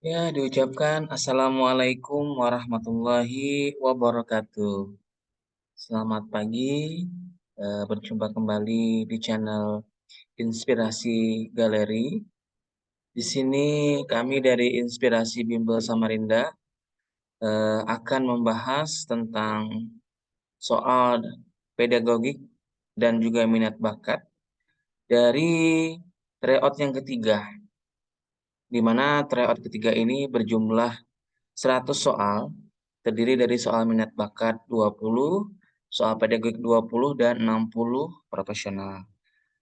Ya, diucapkan Assalamualaikum warahmatullahi wabarakatuh. Selamat pagi, berjumpa kembali di channel Inspirasi Galeri. Di sini kami dari Inspirasi Bimbel Samarinda akan membahas tentang soal pedagogik dan juga minat bakat dari tryout yang ketiga, di mana tryout ketiga ini berjumlah 100 soal, terdiri dari soal minat bakat 20, soal pedagogik 20, dan 60 profesional.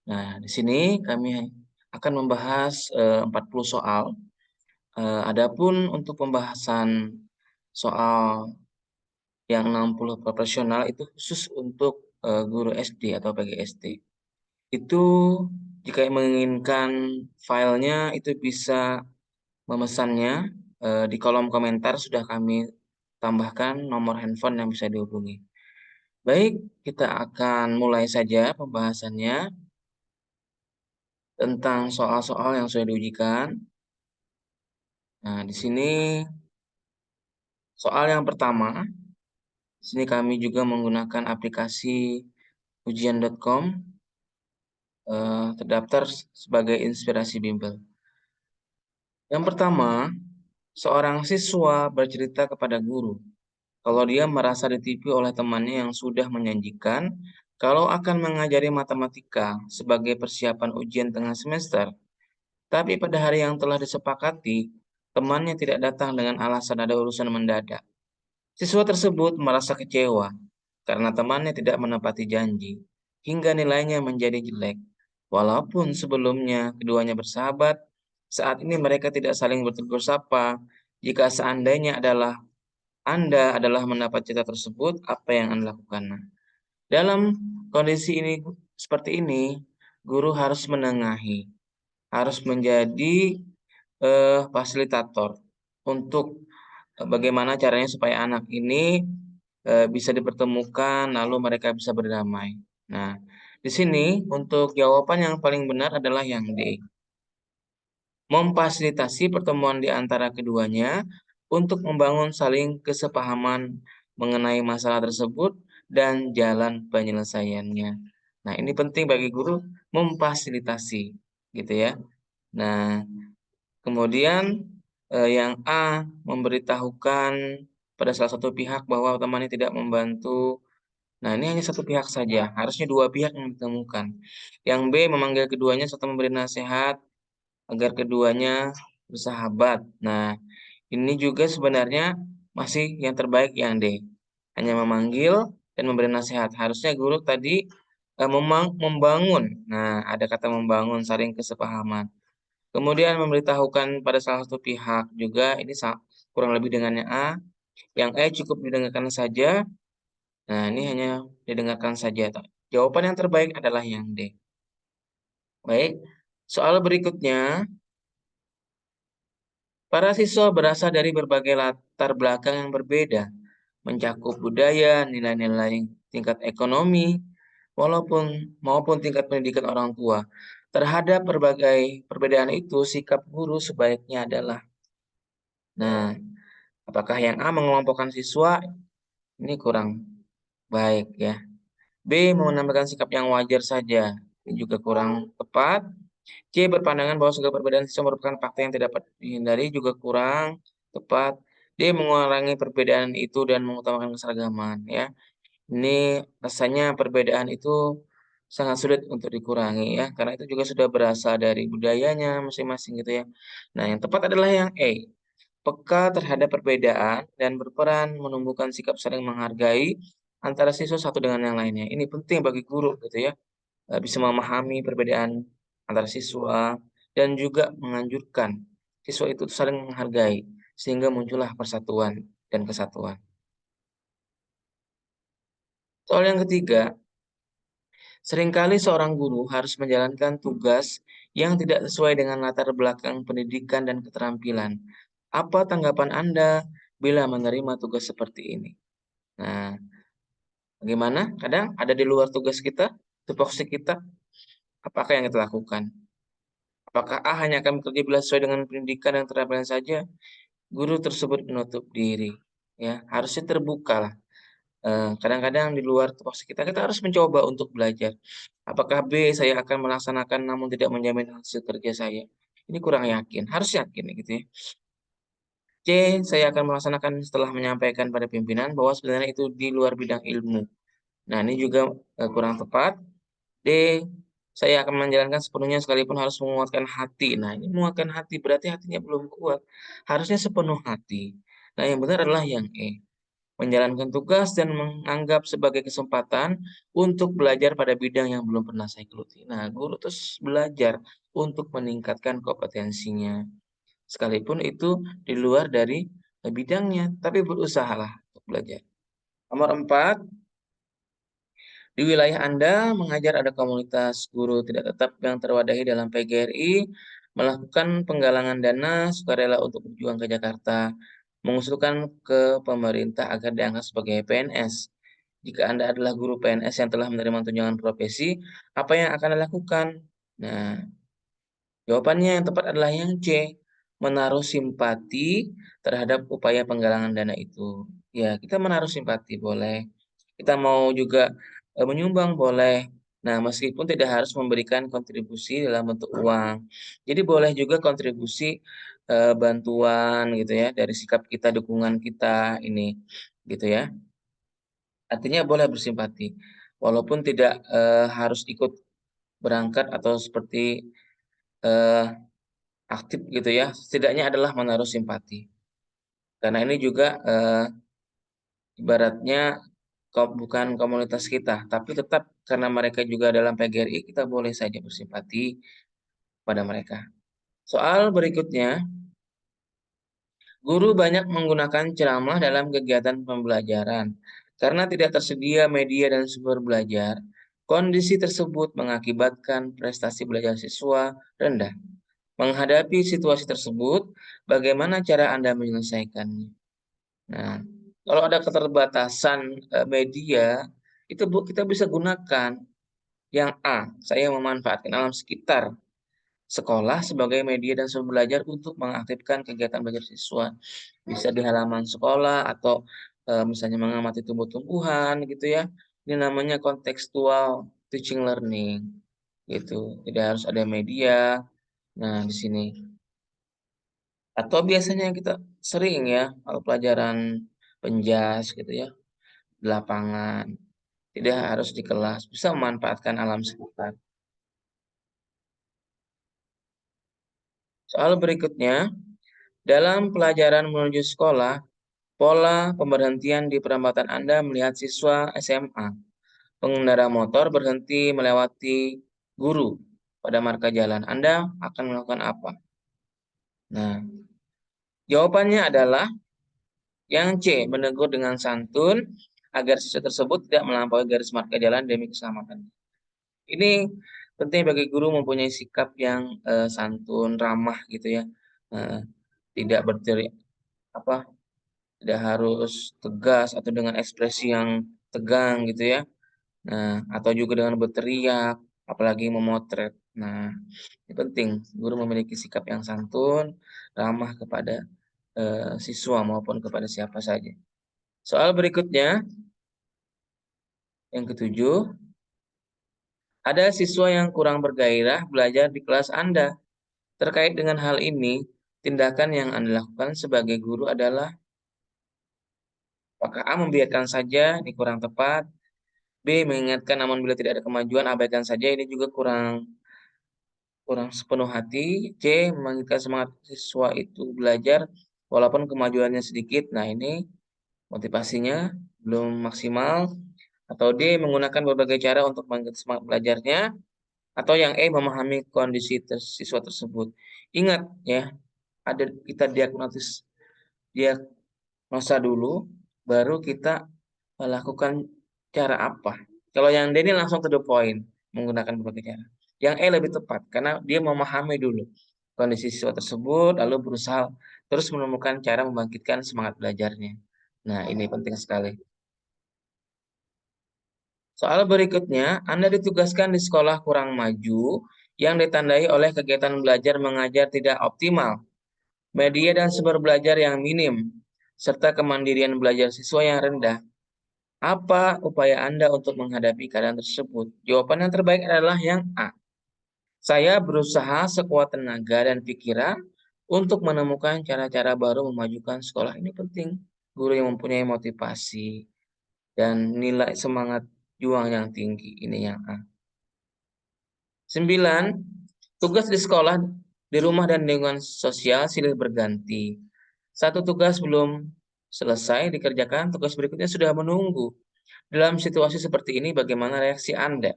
Nah, di sini kami akan membahas 40 soal. Adapun untuk pembahasan soal yang 60 profesional itu khusus untuk guru SD atau PGSD. Itu jika menginginkan filenya itu bisa memesannya di kolom komentar sudah kami tambahkan nomor handphone yang bisa dihubungi. Baik, kita akan mulai saja pembahasannya tentang soal-soal yang sudah diujikan. Nah, di sini soal yang pertama, di sini kami juga menggunakan aplikasi ujian.com, terdaftar sebagai Inspirasi Bimbel. Yang pertama, seorang siswa bercerita kepada guru kalau dia merasa ditipu oleh temannya yang sudah menjanjikan kalau akan mengajari matematika sebagai persiapan ujian tengah semester, tapi pada hari yang telah disepakati, temannya tidak datang dengan alasan ada urusan mendadak. Siswa tersebut merasa kecewa karena temannya tidak menepati janji, hingga nilainya menjadi jelek. Walaupun sebelumnya keduanya bersahabat, saat ini mereka tidak saling bertegur sapa. Jika seandainya Anda adalah mendapat cerita tersebut, apa yang Anda lakukan? Nah, dalam kondisi ini seperti ini, guru harus menengahi, harus menjadi fasilitator untuk bagaimana caranya supaya anak ini bisa dipertemukan, lalu mereka bisa berdamai. Nah, di sini untuk jawaban yang paling benar adalah yang D. Memfasilitasi pertemuan di antara keduanya untuk membangun saling kesepahaman mengenai masalah tersebut dan jalan penyelesaiannya. Nah, ini penting bagi guru memfasilitasi, gitu ya. Nah, kemudian yang A memberitahukan pada salah satu pihak bahwa temannya tidak membantu. Nah, ini hanya satu pihak saja, harusnya dua pihak yang ditemukan. Yang B memanggil keduanya serta memberi nasihat agar keduanya bersahabat. Nah, ini juga sebenarnya masih yang terbaik yang D. Hanya memanggil dan memberi nasihat. Harusnya guru tadi membangun. Nah, ada kata membangun, saling kesepahaman. Kemudian memberitahukan pada salah satu pihak juga ini kurang lebih dengan yang A. Yang E cukup didengarkan saja. Nah, ini hanya didengarkan saja. Jawaban yang terbaik adalah yang D. Baik, soal berikutnya. Para siswa berasal dari berbagai latar belakang yang berbeda, mencakup budaya, nilai-nilai tingkat ekonomi, maupun tingkat pendidikan orang tua. Terhadap berbagai perbedaan itu, sikap guru sebaiknya adalah, nah, apakah yang A mengelompokkan siswa? Ini kurang baik ya. B menambahkan sikap yang wajar saja. Ini juga kurang tepat. C berpandangan bahwa segala perbedaan siswa merupakan fakta yang tidak dapat dihindari juga kurang tepat. D mengurangi perbedaan itu dan mengutamakan keseragaman ya. Ini rasanya perbedaan itu sangat sulit untuk dikurangi ya, karena itu juga sudah berasal dari budayanya masing-masing gitu ya. Nah, yang tepat adalah yang E. Peka terhadap perbedaan dan berperan menumbuhkan sikap saling menghargai antara siswa satu dengan yang lainnya. Ini penting bagi guru gitu ya, bisa memahami perbedaan antara siswa dan juga menganjurkan siswa itu saling menghargai sehingga muncullah persatuan dan kesatuan. Soal yang ketiga, seringkali seorang guru harus menjalankan tugas yang tidak sesuai dengan latar belakang pendidikan dan keterampilan. Apa tanggapan Anda bila menerima tugas seperti ini? Nah, bagaimana? Kadang ada di luar tugas kita, tupoksi kita, apakah yang kita lakukan? Apakah A hanya akan bekerja bila sesuai dengan pendidikan yang terapan saja? Guru tersebut menutup diri. Ya, harusnya terbuka lah. Kadang-kadang di luar tupoksi kita harus mencoba untuk belajar. Apakah B, saya akan melaksanakan namun tidak menjamin hasil kerja saya? Ini kurang yakin, harus yakin gitu ya. C, saya akan melaksanakan setelah menyampaikan pada pimpinan bahwa sebenarnya itu di luar bidang ilmu. Nah, ini juga kurang tepat. D, saya akan menjalankan sepenuhnya sekalipun harus menguatkan hati. Nah, ini menguatkan hati berarti hatinya belum kuat. Harusnya sepenuh hati. Nah, yang benar adalah yang E. Menjalankan tugas dan menganggap sebagai kesempatan untuk belajar pada bidang yang belum pernah saya geluti. Nah, guru terus belajar untuk meningkatkan kompetensinya. Sekalipun itu di luar dari bidangnya, tapi berusahalah untuk belajar. Nomor 4, di wilayah Anda mengajar ada komunitas guru tidak tetap yang terwadahi dalam PGRI, melakukan penggalangan dana sukarela untuk berjuang ke Jakarta, mengusulkan ke pemerintah agar diangkat sebagai PNS. Jika Anda adalah guru PNS yang telah menerima tunjangan profesi, apa yang akan Anda lakukan? Nah, jawabannya yang tepat adalah yang C, menaruh simpati terhadap upaya penggalangan dana itu. Ya, kita menaruh simpati boleh. Kita mau juga menyumbang boleh. Nah, meskipun tidak harus memberikan kontribusi dalam bentuk uang. Jadi boleh juga kontribusi bantuan gitu ya dari sikap kita, dukungan kita ini gitu ya. Artinya boleh bersimpati. Walaupun tidak harus ikut berangkat atau seperti eh, aktif gitu ya, setidaknya adalah menaruh simpati. Karena ini juga ibaratnya bukan komunitas kita, tapi tetap karena mereka juga dalam PGRI, kita boleh saja bersimpati pada mereka. Soal berikutnya, guru banyak menggunakan ceramah dalam kegiatan pembelajaran. Karena tidak tersedia media dan sumber belajar, kondisi tersebut mengakibatkan prestasi belajar siswa rendah. Menghadapi situasi tersebut, bagaimana cara Anda menyelesaikannya? Nah, kalau ada keterbatasan media, itu Bu, kita bisa gunakan yang A, saya memanfaatkan alam sekitar sekolah sebagai media dan sumber belajar untuk mengaktifkan kegiatan belajar siswa. Bisa di halaman sekolah atau misalnya mengamati tumbuh-tumbuhan gitu ya. Ini namanya contextual teaching learning gitu. Tidak harus ada media. Nah, di sini. Atau biasanya kita sering ya kalau pelajaran penjas gitu ya, di lapangan. Tidak harus di kelas, bisa memanfaatkan alam sekitar. Soal berikutnya, dalam pelajaran menuju sekolah, pola pemberhentian di perempatan Anda melihat siswa SMA. Pengendara motor berhenti melewati guru pada marka jalan. Anda akan melakukan apa? Nah, jawabannya adalah yang C, menegur dengan santun agar siswa tersebut tidak melampaui garis marka jalan demi keselamatan. Ini penting bagi guru mempunyai sikap yang santun, ramah gitu ya. Eh, tidak berteriak apa, tidak harus tegas atau dengan ekspresi yang tegang gitu ya. Nah, atau juga dengan berteriak, apalagi memotret. Nah, ini penting guru memiliki sikap yang santun, ramah kepada siswa maupun kepada siapa saja. Soal berikutnya, yang ketujuh, ada siswa yang kurang bergairah belajar di kelas Anda. Terkait dengan hal ini, tindakan yang Anda lakukan sebagai guru adalah apakah A, membiarkan saja, ini kurang tepat. B, mengingatkan namun bila tidak ada kemajuan, abaikan saja, ini juga kurang kurang sepenuh hati. C, mengingatkan semangat siswa itu belajar walaupun kemajuannya sedikit. Nah, ini motivasinya belum maksimal. Atau D, menggunakan berbagai cara untuk meningkatkan semangat belajarnya. Atau yang E, memahami kondisi siswa tersebut. Ingat ya, ada kita diagnosa dulu, baru kita melakukan cara apa. Kalau yang D ini langsung to the point, menggunakan berbagai cara. Yang E lebih tepat, karena dia memahami dulu kondisi siswa tersebut, lalu berusaha terus menemukan cara membangkitkan semangat belajarnya. Nah, ini penting sekali. Soal berikutnya, Anda ditugaskan di sekolah kurang maju yang ditandai oleh kegiatan belajar mengajar tidak optimal, media dan sumber belajar yang minim, serta kemandirian belajar siswa yang rendah. Apa upaya Anda untuk menghadapi keadaan tersebut? Jawaban yang terbaik adalah yang A. Saya berusaha sekuat tenaga dan pikiran untuk menemukan cara-cara baru memajukan sekolah. Ini penting. Guru yang mempunyai motivasi dan nilai semangat juang yang tinggi. Ini yang A. 9. Tugas di sekolah, di rumah dan lingkungan sosial silih berganti. Satu tugas belum selesai dikerjakan, tugas berikutnya sudah menunggu. Dalam situasi seperti ini, bagaimana reaksi Anda?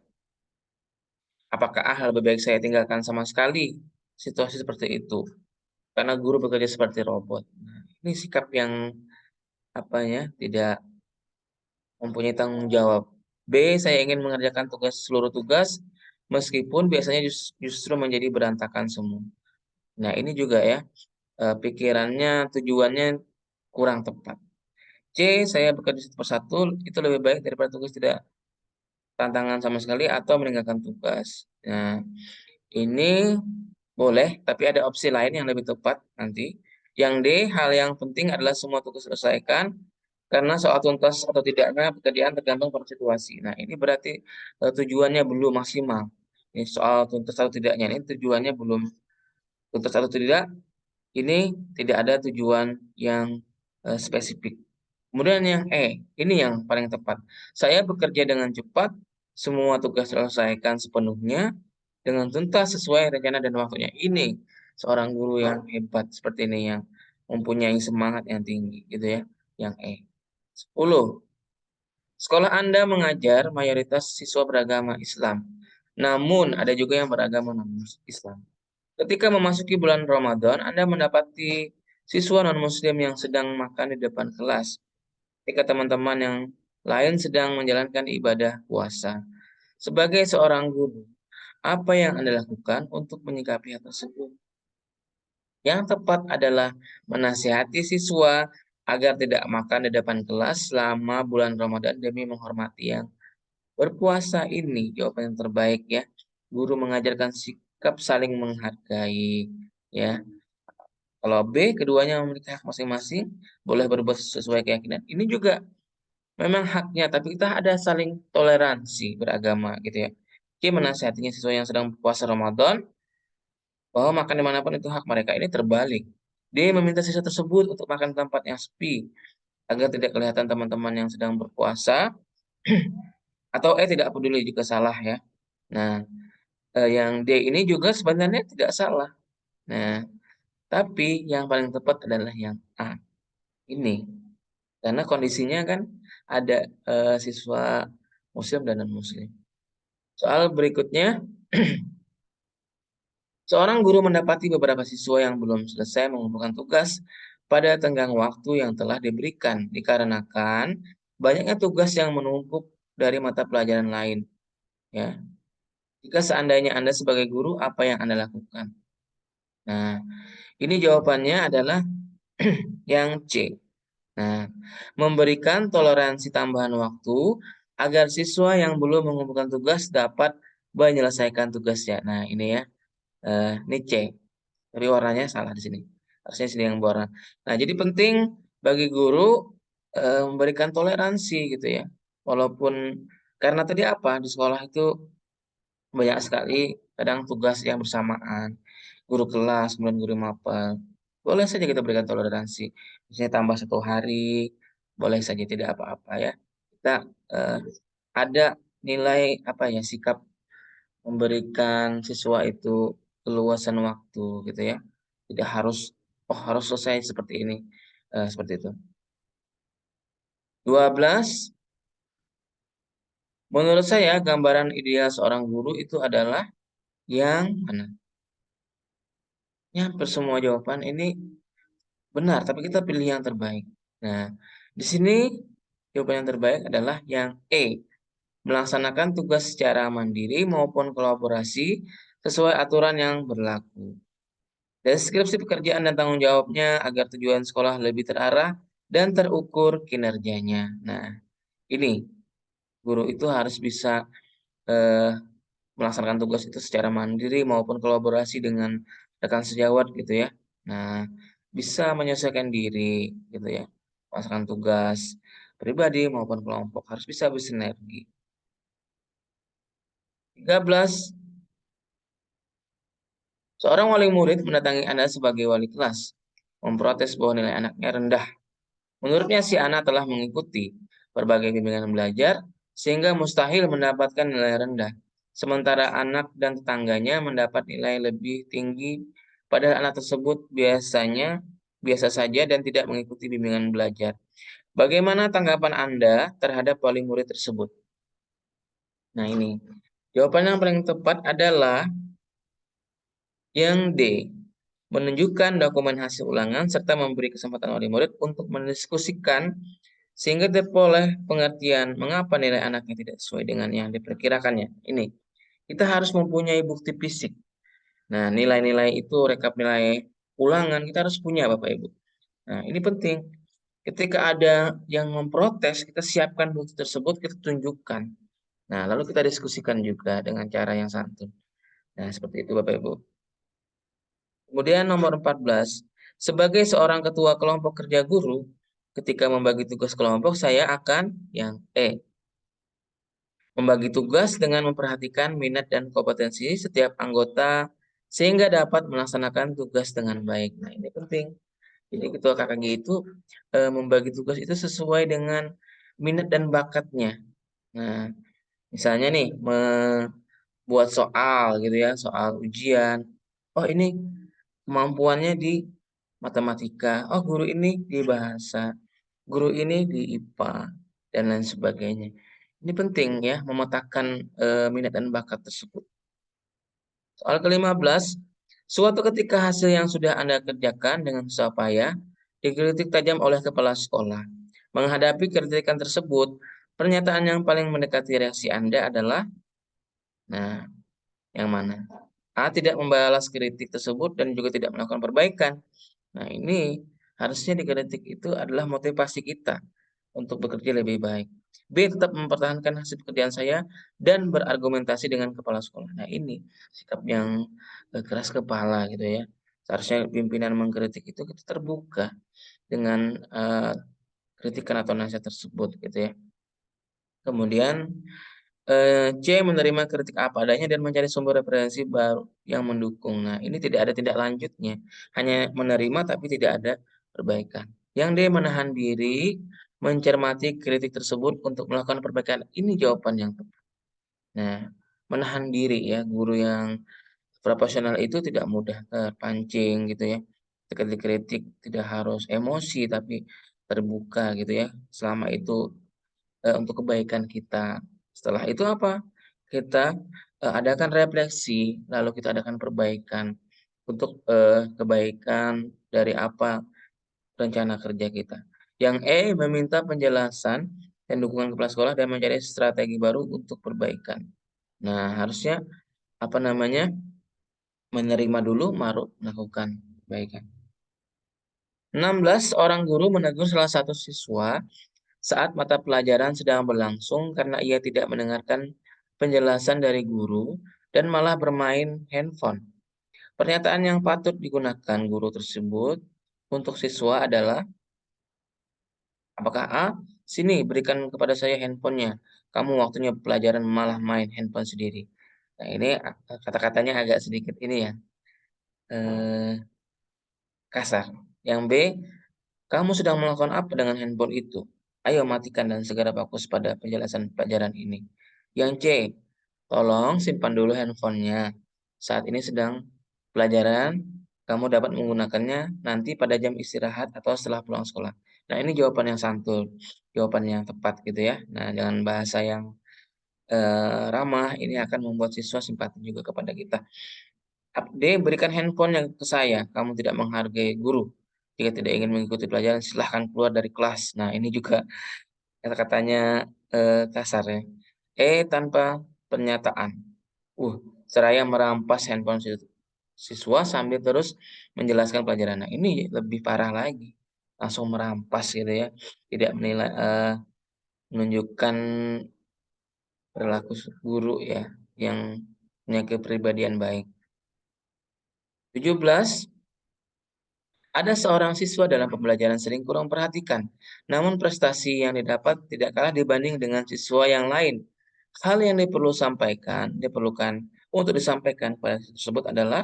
Apakah lebih baik saya tinggalkan sama sekali situasi seperti itu? Karena guru bekerja seperti robot. Nah, ini sikap yang apa ya, tidak mempunyai tanggung jawab. B, saya ingin mengerjakan seluruh tugas meskipun biasanya justru menjadi berantakan semua. Nah, ini juga ya, pikirannya, tujuannya kurang tepat. C, saya bekerja satu persatu itu lebih baik daripada tugas tidak tantangan sama sekali atau meninggalkan tugas. Nah, ini boleh, tapi ada opsi lain yang lebih tepat nanti. Yang D, hal yang penting adalah semua tugas selesaikan karena soal tuntas atau tidaknya pekerjaan tergantung pada situasi. Nah, ini berarti tujuannya belum maksimal. Ini soal tuntas atau tidaknya ini tujuannya belum tuntas atau tidak. Ini tidak ada tujuan yang spesifik. Kemudian yang E, ini yang paling tepat. Saya bekerja dengan cepat, semua tugas selesaikan sepenuhnya dengan tuntas sesuai rencana dan waktunya. Ini seorang guru yang hebat seperti ini yang mempunyai semangat yang tinggi gitu ya. Yang E. 10. Sekolah Anda mengajar mayoritas siswa beragama Islam. Namun ada juga yang beragama non-Islam. Ketika memasuki bulan Ramadan, Anda mendapati siswa non-Muslim yang sedang makan di depan kelas. Ketika teman-teman yang lain sedang menjalankan ibadah puasa. Sebagai seorang guru, apa yang Anda lakukan untuk menyikapi hal tersebut? Yang tepat adalah menasihati siswa agar tidak makan di depan kelas selama bulan Ramadan demi menghormati yang berpuasa ini. Jawaban yang terbaik ya. Guru mengajarkan sikap saling menghargai ya. Kalau B, keduanya memiliki hak masing-masing, boleh berbuat sesuai keyakinan. Ini juga memang haknya, tapi kita ada saling toleransi beragama gitu ya. C, menasihatinya siswa yang sedang puasa Ramadan, bahwa makan dimanapun itu hak mereka. Ini terbalik. D, meminta siswa tersebut untuk makan di tempat yang sepi, agar tidak kelihatan teman-teman yang sedang berpuasa, atau E, tidak peduli jika salah ya. Nah, yang D ini juga sebenarnya tidak salah. Nah, tapi yang paling tepat adalah yang A ini. Karena kondisinya kan ada siswa muslim dan non-muslim. Soal berikutnya, seorang guru mendapati beberapa siswa yang belum selesai mengumpulkan tugas pada tenggang waktu yang telah diberikan, dikarenakan banyaknya tugas yang menumpuk dari mata pelajaran lain. Ya, jika seandainya Anda sebagai guru, apa yang Anda lakukan? Nah, ini jawabannya adalah yang C. Nah, memberikan toleransi tambahan waktu agar siswa yang belum mengumpulkan tugas dapat menyelesaikan tugasnya. Nah, ini ya, ini C. Tapi warnanya salah di sini. Harusnya sini yang berwarna. Nah, jadi penting bagi guru memberikan toleransi gitu ya. Walaupun karena tadi apa di sekolah itu banyak sekali kadang tugas yang bersamaan, guru kelas, kemudian guru mapel. Boleh saja kita berikan toleransi. Misalnya tambah 1 hari, boleh saja tidak apa-apa ya. Kita ada nilai apa ya sikap memberikan siswa itu keluasan waktu gitu ya. Tidak harus oh harus selesai seperti ini. Seperti itu. 12. Menurut saya gambaran ideal seorang guru itu adalah yang mana? Ya, semua jawaban ini benar, tapi kita pilih yang terbaik. Nah, di sini jawaban yang terbaik adalah yang E, melaksanakan tugas secara mandiri maupun kolaborasi sesuai aturan yang berlaku. Deskripsi pekerjaan dan tanggung jawabnya agar tujuan sekolah lebih terarah dan terukur kinerjanya. Nah, ini guru itu harus bisa eh, melaksanakan tugas itu secara mandiri maupun kolaborasi dengan rekan sejawat gitu ya. Nah, bisa menyesuaikan diri gitu ya, melaksanakan tugas pribadi maupun kelompok harus bisa bersinergi. 13, seorang wali murid mendatangi Anda sebagai wali kelas, memprotes bahwa nilai anaknya rendah. Menurutnya si anak telah mengikuti berbagai bimbingan belajar sehingga mustahil mendapatkan nilai rendah. Sementara anak dan tetangganya mendapat nilai lebih tinggi, padahal anak tersebut biasanya biasa saja dan tidak mengikuti bimbingan belajar. Bagaimana tanggapan Anda terhadap wali murid tersebut? Nah ini, jawaban yang paling tepat adalah yang D, menunjukkan dokumen hasil ulangan serta memberi kesempatan wali murid untuk mendiskusikan sehingga diperoleh pengertian mengapa nilai anaknya tidak sesuai dengan yang diperkirakannya. Ini, kita harus mempunyai bukti fisik. Nah, nilai-nilai itu, rekap nilai ulangan, kita harus punya Bapak Ibu. Nah, ini penting. Ketika ada yang memprotes, kita siapkan bukti tersebut, kita tunjukkan. Nah, lalu kita diskusikan juga dengan cara yang santun. Nah, seperti itu Bapak Ibu. Kemudian nomor 14, sebagai seorang ketua kelompok kerja guru, ketika membagi tugas kelompok, saya akan yang membagi tugas dengan memperhatikan minat dan kompetensi setiap anggota sehingga dapat melaksanakan tugas dengan baik. Nah, ini penting. Jadi ketua KKG itu membagi tugas itu sesuai dengan minat dan bakatnya. Nah, misalnya nih membuat soal gitu ya, soal ujian. Oh, ini kemampuannya di matematika. Oh, guru ini di bahasa. Guru ini di IPA dan lain sebagainya. Ini penting ya memetakan minat dan bakat tersebut. Soal ke-15, suatu ketika hasil yang sudah Anda kerjakan dengan susah payah dikritik tajam oleh kepala sekolah. Menghadapi kritikan tersebut, pernyataan yang paling mendekati reaksi Anda adalah, nah, yang mana? A. Tidak membalas kritik tersebut dan juga tidak melakukan perbaikan. Nah, ini harusnya dikritik itu adalah motivasi kita untuk bekerja lebih baik. B. Tetap mempertahankan hasil pekerjaan saya dan berargumentasi dengan kepala sekolah. Nah, ini sikap yang keras kepala gitu ya. Seharusnya pimpinan mengkritik itu kita terbuka dengan kritikan atau nasihat tersebut gitu ya. Kemudian C. Menerima kritik apa adanya dan mencari sumber referensi baru yang mendukung. Nah, ini tidak ada tindak lanjutnya, hanya menerima tapi tidak ada perbaikan. Yang D. Menahan diri, mencermati kritik tersebut untuk melakukan perbaikan. Ini jawaban yang tepat. Nah, menahan diri ya, guru yang profesional itu tidak mudah terpancing gitu ya. Ketika dikritik tidak harus emosi tapi terbuka gitu ya. Selama itu untuk kebaikan kita. Setelah itu apa? Kita adakan refleksi, lalu kita adakan perbaikan untuk kebaikan dari apa rencana kerja kita. Yang E, meminta penjelasan dan dukungan kepala sekolah dan mencari strategi baru untuk perbaikan. Nah, harusnya apa namanya? Menerima dulu baru melakukan perbaikan. 16, orang guru menegur salah satu siswa saat mata pelajaran sedang berlangsung karena ia tidak mendengarkan penjelasan dari guru dan malah bermain handphone. Pernyataan yang patut digunakan guru tersebut untuk siswa adalah, apakah A, sini berikan kepada saya handphonenya, kamu waktunya pelajaran malah main handphone sendiri. Nah ini kata-katanya agak sedikit ini ya, eh, kasar. Yang B, kamu sedang melakukan apa dengan handphone itu? Ayo matikan dan segera fokus pada penjelasan pelajaran ini. Yang C, tolong simpan dulu handphonenya. Saat ini sedang pelajaran, kamu dapat menggunakannya nanti pada jam istirahat atau setelah pulang sekolah. Nah, ini jawaban yang santun, jawaban yang tepat gitu ya. Nah, dengan bahasa yang ramah, ini akan membuat siswa simpati juga kepada kita. D. Berikan handphone yang ke saya. Kamu tidak menghargai guru. Jika tidak ingin mengikuti pelajaran, silahkan keluar dari kelas. Nah, ini juga kata-katanya kasar ya. E. Tanpa pernyataan. Seraya merampas handphone siswa sambil terus menjelaskan pelajaran. Nah, ini lebih parah lagi. Langsung merampas gitu ya. Tidak menilai, menunjukkan perilaku guru ya yang punya kepribadian baik. 17. Ada seorang siswa dalam pembelajaran sering kurang perhatikan, namun prestasi yang didapat tidak kalah dibanding dengan siswa yang lain. Hal yang diperlukan untuk disampaikan pada siswa tersebut adalah,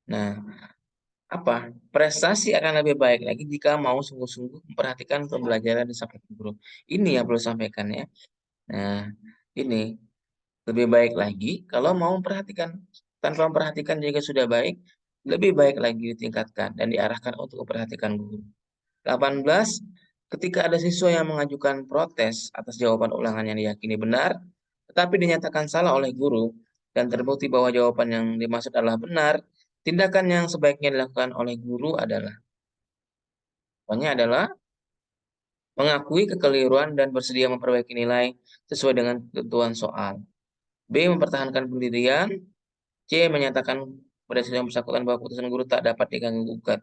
nah, prestasi akan lebih baik lagi jika mau sungguh-sungguh memperhatikan pembelajaran disampaikan guru. Ini yang perlu disampaikan ya. Nah, ini lebih baik lagi kalau mau memperhatikan. Tanpa memperhatikan juga sudah baik, lebih baik lagi ditingkatkan dan diarahkan untuk memperhatikan guru. 18, ketika ada siswa yang mengajukan protes atas jawaban ulangan yang diyakini benar, tetapi dinyatakan salah oleh guru, dan terbukti bahwa jawaban yang dimaksud adalah benar, tindakan yang sebaiknya dilakukan oleh guru adalah, adalah mengakui kekeliruan dan bersedia memperbaiki nilai sesuai dengan ketentuan soal. B. Mempertahankan pendirian. C. Menyatakan pada siswa yang bersangkutan bahwa keputusan guru tak dapat diganggu-gugat.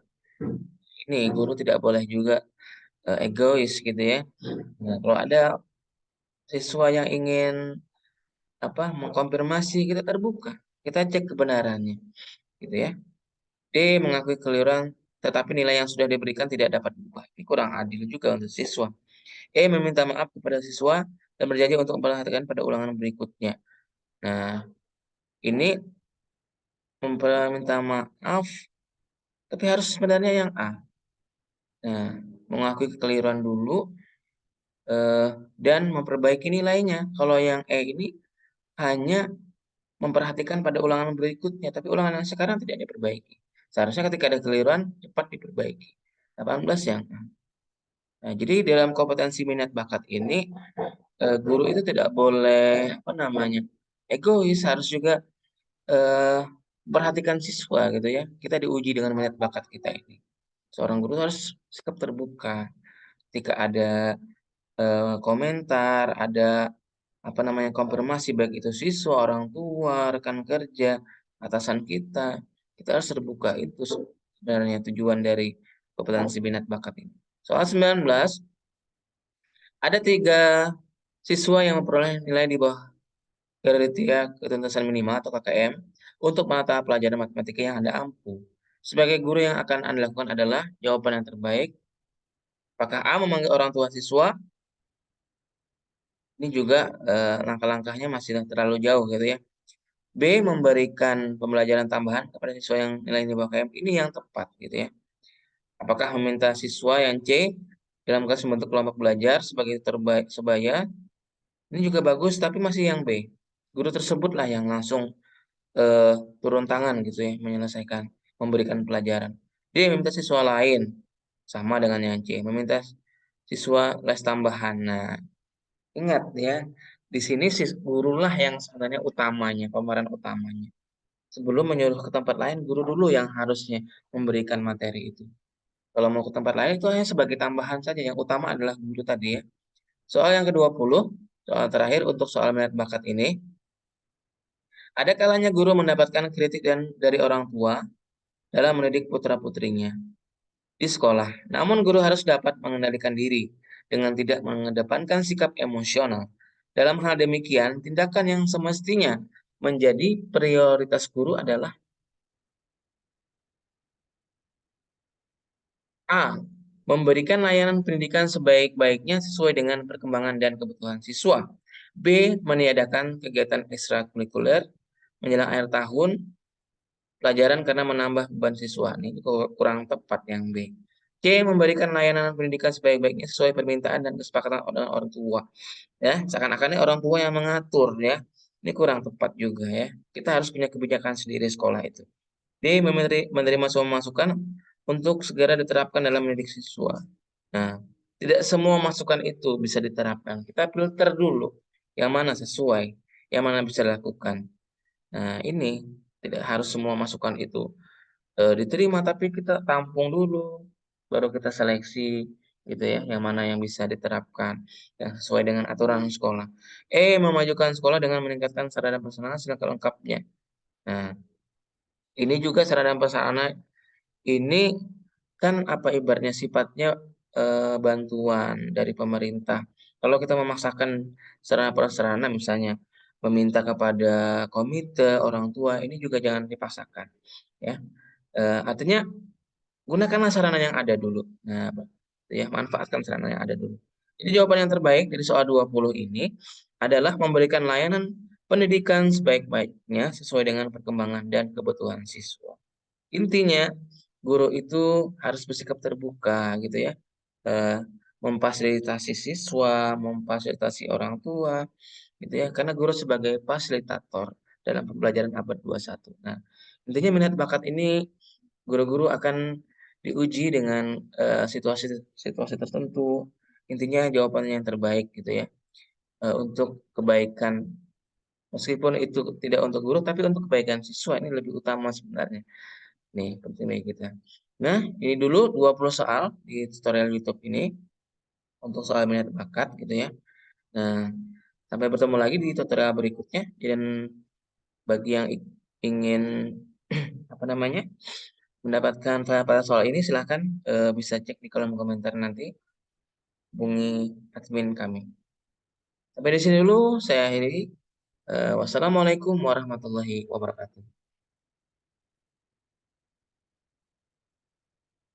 Ini guru tidak boleh juga egois gitu ya. Nah, kalau ada siswa yang ingin mengkonfirmasi, kita terbuka, kita cek kebenarannya, gitu ya. D. Mengakui kekeliruan, tetapi nilai yang sudah diberikan tidak dapat diubah. Ini kurang adil juga untuk siswa. E. Meminta maaf kepada siswa dan berjanji untuk memperhatikan pada ulangan berikutnya. Nah, ini meminta maaf, tapi harus sebenarnya yang A. Nah, mengakui kekeliruan dulu dan memperbaiki nilainya. Kalau yang E ini hanya memperhatikan pada ulangan berikutnya, tapi ulangan yang sekarang tidak diperbaiki. Seharusnya ketika ada kekeliruan cepat diperbaiki. 18 yang A. Nah, jadi dalam kompetensi minat bakat ini guru itu tidak boleh egois, harus juga perhatikan siswa gitu ya. Kita diuji dengan minat bakat kita ini. Seorang guru harus sikap terbuka ketika ada komentar, ada konfirmasi baik itu siswa, orang tua, rekan kerja, atasan kita harus terbuka. Itu sebenarnya tujuan dari kompetensi minat bakat ini. Soal 19, ada 3 siswa yang memperoleh nilai di bawah kriteria ketuntasan minimal atau KKM untuk mata pelajaran matematika yang Anda ampu. Sebagai guru yang akan Anda lakukan adalah jawaban yang terbaik. Apakah A. Memanggil orang tua siswa? Ini juga langkah-langkahnya masih terlalu jauh gitu ya. B. Memberikan pembelajaran tambahan kepada siswa yang nilainya di bawah KKM. Ini yang tepat gitu ya. Apakah meminta siswa yang C dalam kelas membentuk kelompok belajar sebagai terbaik sebaya? Ini juga bagus, tapi masih yang B. Guru tersebutlah yang langsung turun tangan gitu ya, memberikan pelajaran. D. Meminta siswa lain, sama dengan yang C. Meminta siswa les tambahan. Nah, ingat ya, di sini gurulah yang sebenarnya utamanya, pemeran utamanya. Sebelum menyuruh ke tempat lain, guru dulu yang harusnya memberikan materi itu. Kalau mau ke tempat lain itu hanya sebagai tambahan saja, yang utama adalah guru tadi ya. Soal yang ke-20, soal terakhir untuk soal minat bakat ini, ada kalanya guru mendapatkan kritik dari orang tua dalam mendidik putra-putrinya di sekolah. Namun guru harus dapat mengendalikan diri dengan tidak mengedepankan sikap emosional. Dalam hal demikian, tindakan yang semestinya menjadi prioritas guru adalah A. Memberikan layanan pendidikan sebaik-baiknya sesuai dengan perkembangan dan kebutuhan siswa. B. Meniadakan kegiatan ekstrakurikuler menjelang akhir tahun pelajaran karena menambah beban siswa. Ini kurang tepat yang B. C. Memberikan layanan pendidikan sebaik-baiknya sesuai permintaan dan kesepakatan dengan orang tua. Ya, seakan-akan ini orang tua yang mengatur ya. Ini kurang tepat juga ya. Kita harus punya kebijakan sendiri sekolah itu. D. Menerima semua masukan untuk segera diterapkan dalam mendidik siswa. Nah, tidak semua masukan itu bisa diterapkan. Kita filter dulu yang mana sesuai, yang mana bisa dilakukan. Nah, ini tidak harus semua masukan itu diterima, tapi kita tampung dulu, baru kita seleksi gitu ya, yang mana yang bisa diterapkan yang sesuai dengan aturan sekolah. Memajukan sekolah dengan meningkatkan sarana dan prasarana silakan lengkapnya. Nah, ini juga sarana dan prasarana ini kan ibaratnya sifatnya bantuan dari pemerintah. Kalau kita memaksakan sarana prasarana misalnya meminta kepada komite orang tua ini juga jangan dipaksakan, ya. Artinya gunakanlah sarana yang ada dulu. Nah, ya, manfaatkan sarana yang ada dulu. Jadi jawaban yang terbaik dari soal 20 ini adalah memberikan layanan pendidikan sebaik-baiknya sesuai dengan perkembangan dan kebutuhan siswa. Intinya, guru itu harus bersikap terbuka gitu ya, eee, memfasilitasi siswa, memfasilitasi orang tua, gitu ya, karena guru sebagai fasilitator dalam pembelajaran abad 21. Nah, intinya minat bakat ini guru-guru akan diuji dengan, situasi situasi tertentu, intinya jawabannya yang terbaik gitu ya, untuk kebaikan meskipun itu tidak untuk guru, tapi untuk kebaikan siswa ini lebih utama sebenarnya. Nih, penting nih kita. Nah, ini dulu 20 soal di tutorial YouTube ini untuk soal minat bakat gitu ya. Nah, sampai bertemu lagi di tutorial berikutnya dan bagi yang ingin apa namanya, mendapatkan file pada soal ini silahkan, bisa cek di kolom komentar nanti, hubungi admin kami. Sampai di sini dulu saya akhiri, wassalamualaikum warahmatullahi wabarakatuh.